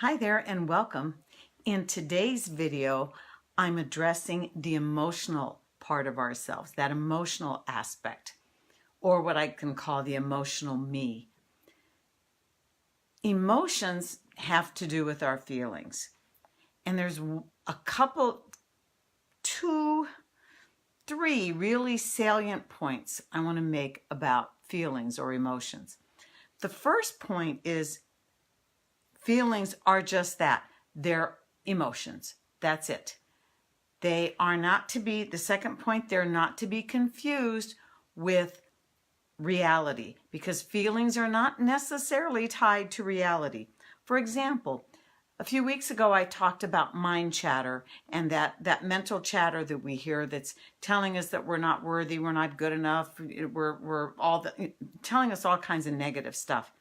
Hi there and welcome. In today's video, I'm addressing the emotional part of ourselves, that emotional aspect, or what I can call the emotional me. Emotions have to do with our feelings. And there's a couple, two, three really salient points I want to make about feelings or emotions. The first point is feelings are just that. They're emotions. That's it. They are not to be, the second point, they're not to be confused with reality because feelings are not necessarily tied to reality. For example, a few weeks ago I talked about mind chatter and that mental chatter that we hear that's telling us that we're not worthy, we're not good enough, we're telling us all kinds of negative stuff.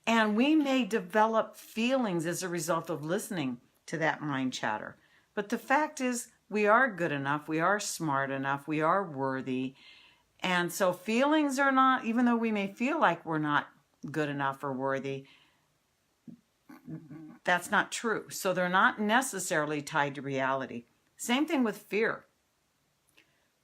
And we may develop feelings as a result of listening to that mind chatter. But the fact is, we are good enough, we are smart enough, we are worthy. And so feelings are not, even though we may feel like we're not good enough or worthy, that's not true. So they're not necessarily tied to reality. Same thing with fear.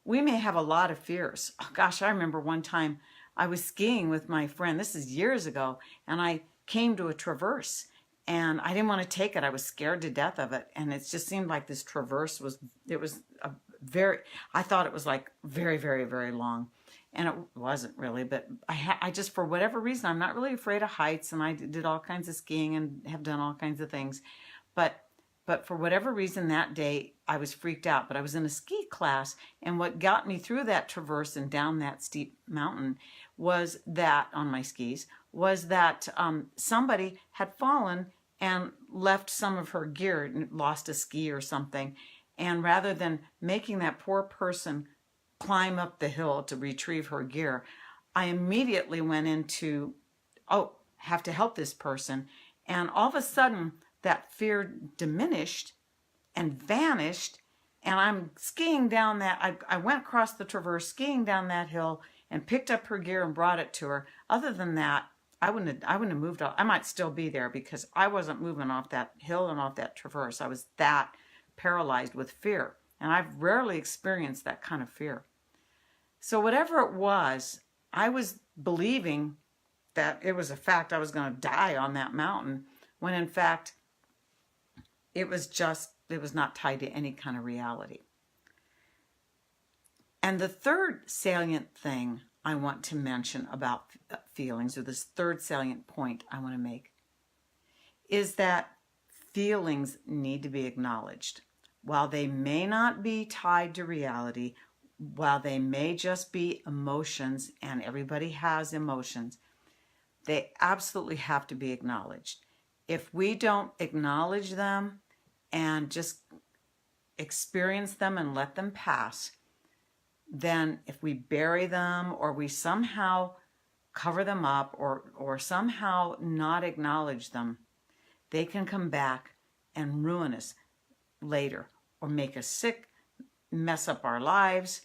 We may have a lot of fears. Oh, gosh, I remember one time I was skiing with my friend. This is years ago. And I came to a traverse and I didn't want to take it. I was scared to death of it. And it just seemed like this traverse was I thought it was like very, very, very long. And it wasn't really, but I just, for whatever reason, I'm not really afraid of heights. And I did all kinds of skiing and have done all kinds of things. But for whatever reason that day, I was freaked out. But I was in a ski class, and what got me through that traverse and down that steep mountain was that, on my skis, was that somebody had fallen and left some of her gear, lost a ski or something. And rather than making that poor person climb up the hill to retrieve her gear, I immediately went into, have to help this person. And all of a sudden, that fear diminished and vanished, and I'm skiing down that, I went across the traverse, skiing down that hill, and picked up her gear and brought it to her. Other than that, I wouldn't have moved off. I might still be there because I wasn't moving off that hill and off that traverse. I was that paralyzed with fear, and I've rarely experienced that kind of fear. So whatever it was, I was believing that it was a fact I was going to die on that mountain, when in fact, it was not tied to any kind of reality. And the third salient thing I want to mention about feelings, or this third salient point I want to make, is that feelings need to be acknowledged. While they may not be tied to reality, while they may just be emotions, and everybody has emotions, they absolutely have to be acknowledged. If we don't acknowledge them and just experience them and let them pass, then if we bury them or we somehow cover them up or somehow not acknowledge them, they can come back and ruin us later or make us sick, mess up our lives.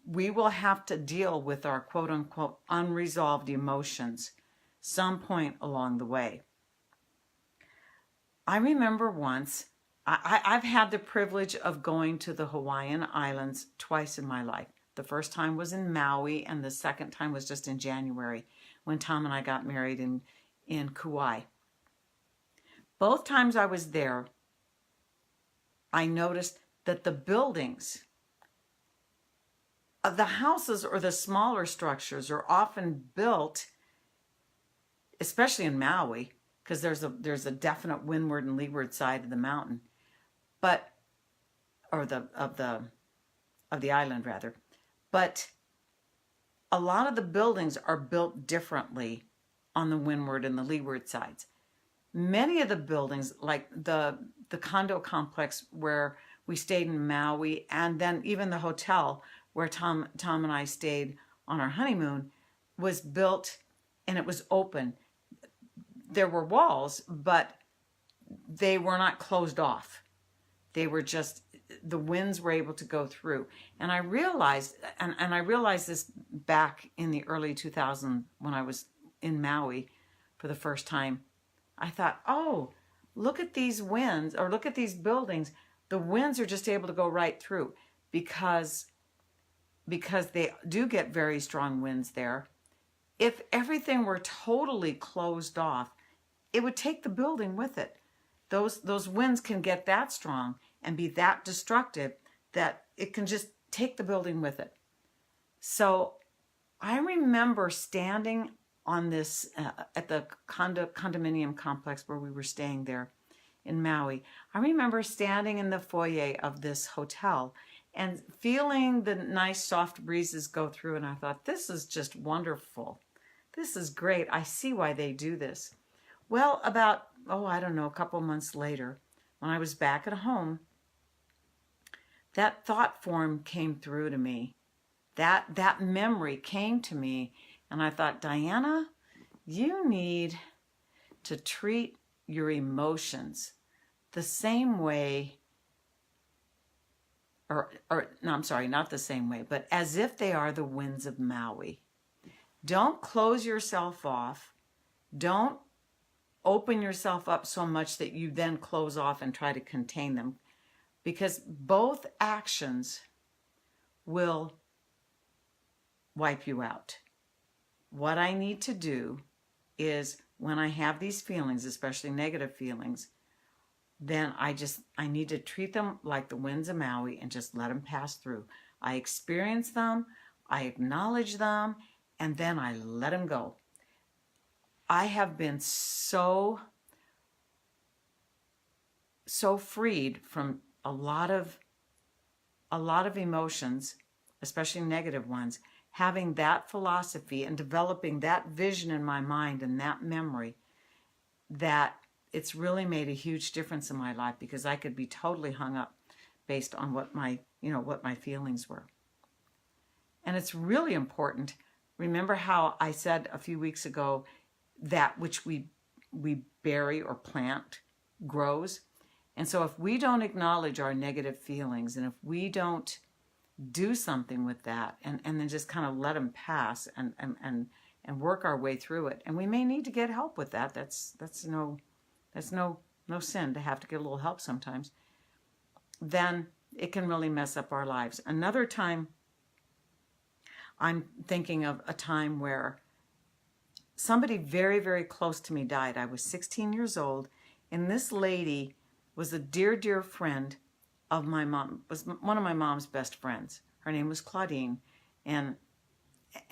We will have to deal with our quote-unquote unresolved emotions some point along the way. I remember once, I've had the privilege of going to the Hawaiian Islands twice in my life. The first time was in Maui, and the second time was just in January when Tom and I got married in Kauai. Both times I was there, I noticed that the buildings of the houses or the smaller structures are often built, especially in Maui, because there's a definite windward and leeward side of the mountain, of the island rather. But a lot of the buildings are built differently on the windward and the leeward sides. Many of the buildings, like the condo complex where we stayed in Maui, and then even the hotel where Tom and I stayed on our honeymoon, was built and it was open. There were walls, but they were not closed off. They were just, the winds were able to go through. And I realized, and I realized this back in the early 2000s when I was in Maui for the first time, I thought, oh, look at these winds or look at these buildings. The winds are just able to go right through because they do get very strong winds there. If everything were totally closed off, it would take the building with it. Those winds can get that strong and be that destructive that it can just take the building with it. So I remember standing on this at the condominium complex where we were staying there in Maui. I remember standing in the foyer of this hotel and feeling the nice soft breezes go through, and I thought, this is just wonderful. This is great. I see why they do this. Well, about, I don't know, a couple months later, when I was back at home, that thought form came through to me. That memory came to me, and I thought, Diana, you need to treat your emotions the same way, or no, I'm sorry, not the same way, but as if they are the winds of Maui. Don't close yourself off. Don't open yourself up so much that you then close off and try to contain them, because both actions will wipe you out. What I need to do is when I have these feelings, especially negative feelings, then I need to treat them like the winds of Maui and just let them pass through. I experience them, I acknowledge them, and then I let them go. I have been so freed from a lot of emotions, especially negative ones, having that philosophy and developing that vision in my mind and that memory, that it's really made a huge difference in my life, because I could be totally hung up based on what my feelings were. And it's really important. Remember how I said a few weeks ago, that which we bury or plant grows? And so if we don't acknowledge our negative feelings, and if we don't do something with that, and then just kind of let them pass and work our way through it, and we may need to get help with that. That's no sin to have to get a little help sometimes. Then it can really mess up our lives. Another time, I'm thinking of a time where somebody very, very close to me died. I was 16 years old, and this lady was a dear, dear friend of my mom, was one of my mom's best friends. Her name was Claudine, and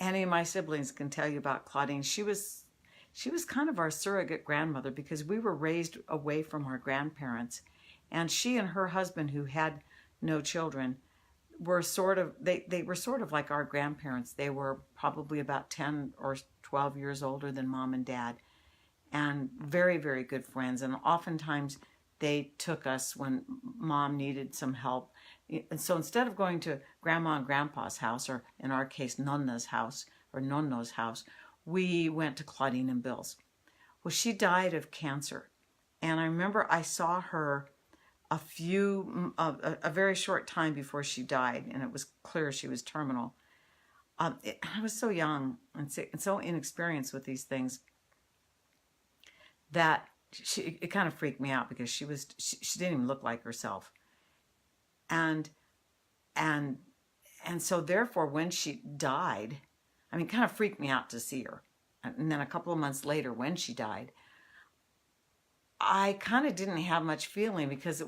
any of my siblings can tell you about Claudine. She was kind of our surrogate grandmother, because we were raised away from our grandparents, and she and her husband, who had no children, were they were sort of like our grandparents. They were probably about 10 or 12 years older than Mom and Dad, and very, very good friends. And oftentimes they took us when Mom needed some help. And so instead of going to Grandma and Grandpa's house, or in our case, Nonna's house or Nonno's house, we went to Claudine and Bill's. Well, she died of cancer. And I remember I saw her a very short time before she died, and it was clear she was terminal. I was so young and so inexperienced with these things that it kind of freaked me out, because she didn't even look like herself. And so therefore, when she died, I mean, it kind of freaked me out to see her. And then a couple of months later, when she died, I kind of didn't have much feeling, because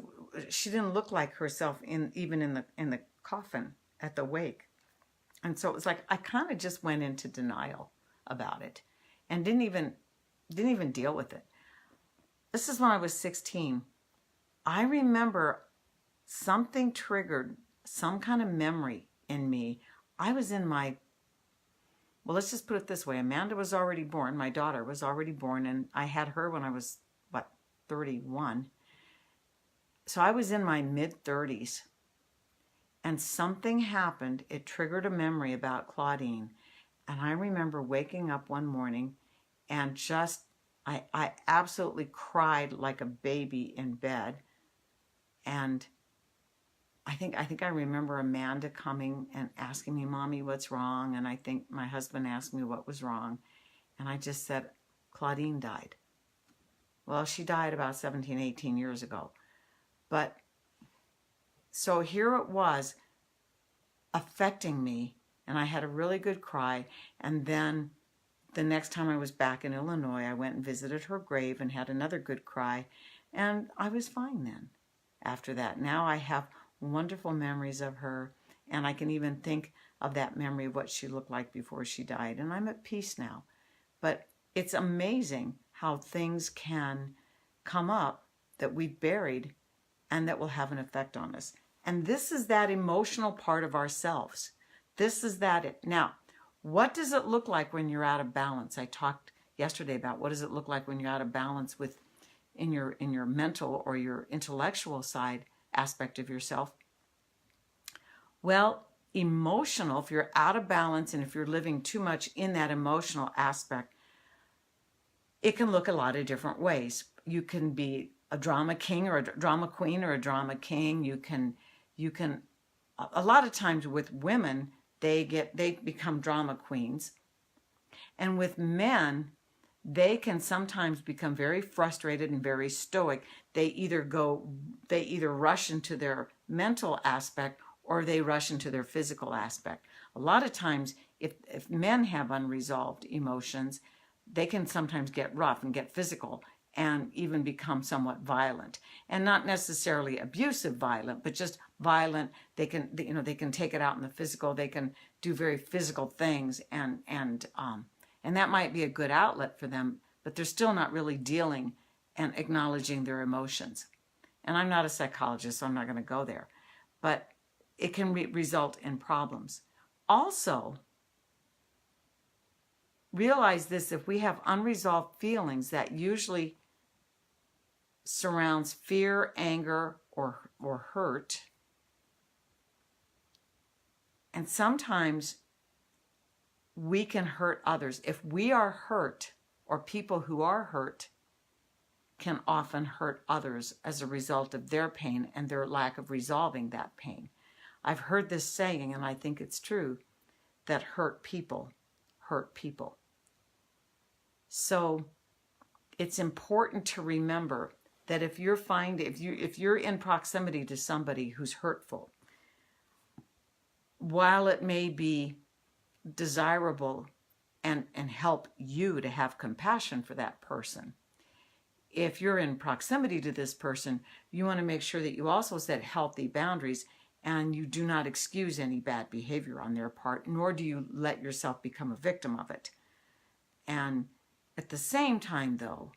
she didn't look like herself even in the coffin at the wake. And so it was like I kind of just went into denial about it and didn't even deal with it. This is when I was 16. I remember something triggered some kind of memory in me. I was in my, well, let's just put it this way. Amanda was already born. My daughter was already born, and I had her when I was, 31. So I was in my mid-30s, and something happened. It triggered a memory about Claudine. And I remember waking up one morning and just, I absolutely cried like a baby in bed. And I think I remember Amanda coming and asking me, Mommy, what's wrong? And I think my husband asked me what was wrong. And I just said, Claudine died. Well, she died about 17, 18 years ago. But so here it was affecting me, and I had a really good cry. And then the next time I was back in Illinois, I went and visited her grave and had another good cry, and I was fine then after that. Now I have wonderful memories of her, and I can even think of that memory of what she looked like before she died, and I'm at peace now. But it's amazing how things can come up that we've buried and that will have an effect on us. And this is that emotional part of ourselves. This is that. Now, what does it look like when you're out of balance? I talked yesterday about what does it look like when you're out of balance with in your mental or your intellectual side aspect of yourself. Well, emotional, if you're out of balance and if you're living too much in that emotional aspect, it can look a lot of different ways. You can be a drama king or a drama queen or a drama king. You can a lot of times with women, they become drama queens. And with men, they can sometimes become very frustrated and very stoic. They either rush into their mental aspect or they rush into their physical aspect. A lot of times, if men have unresolved emotions, they can sometimes get rough and get physical and even become somewhat violent, and not necessarily abusive violent, but just violent. They can take it out in the physical. They can do very physical things, and that might be a good outlet for them, but they're still not really dealing and acknowledging their emotions. And I'm not a psychologist, so I'm not going to go there, but it can result in problems. Also, realize this: if we have unresolved feelings, that usually surrounds fear, anger, or hurt. And sometimes we can hurt others. If we are hurt, or people who are hurt can often hurt others as a result of their pain and their lack of resolving that pain. I've heard this saying, and I think it's true, that hurt people hurt people. So it's important to remember that if you're in proximity to somebody who's hurtful, while it may be desirable and help you to have compassion for that person, if you're in proximity to this person, you want to make sure that you also set healthy boundaries and you do not excuse any bad behavior on their part, nor do you let yourself become a victim of it. And at the same time, though,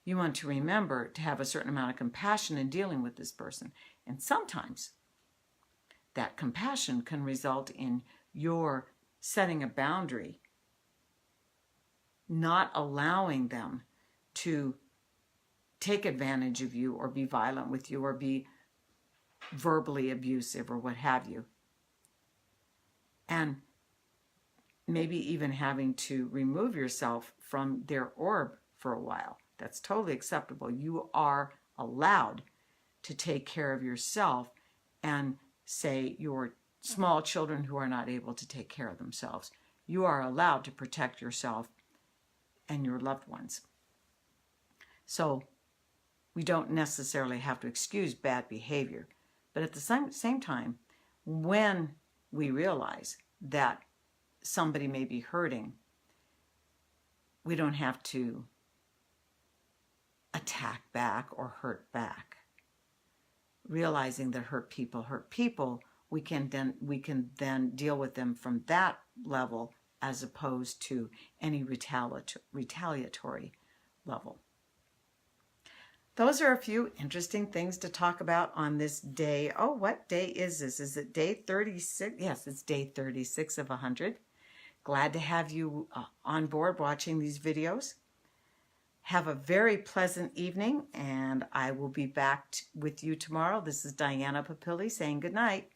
you want to remember to have a certain amount of compassion in dealing with this person. And sometimes that compassion can result in your setting a boundary, not allowing them to take advantage of you or be violent with you or be verbally abusive or what have you. And maybe even having to remove yourself from their orb for a while. That's totally acceptable. You are allowed to take care of yourself and say your small children who are not able to take care of themselves. You are allowed to protect yourself and your loved ones. So we don't necessarily have to excuse bad behavior. But at the same time, when we realize that somebody may be hurting, we don't have to attack back or hurt back. Realizing that hurt people, we can then deal with them from that level as opposed to any retaliatory level. Those are a few interesting things to talk about on this day. Oh, what day is this? Is it day 36? Yes, it's day 36 of 100. Glad to have you on board watching these videos. Have a very pleasant evening, and I will be back with you tomorrow. This is Diana Papilli saying good night.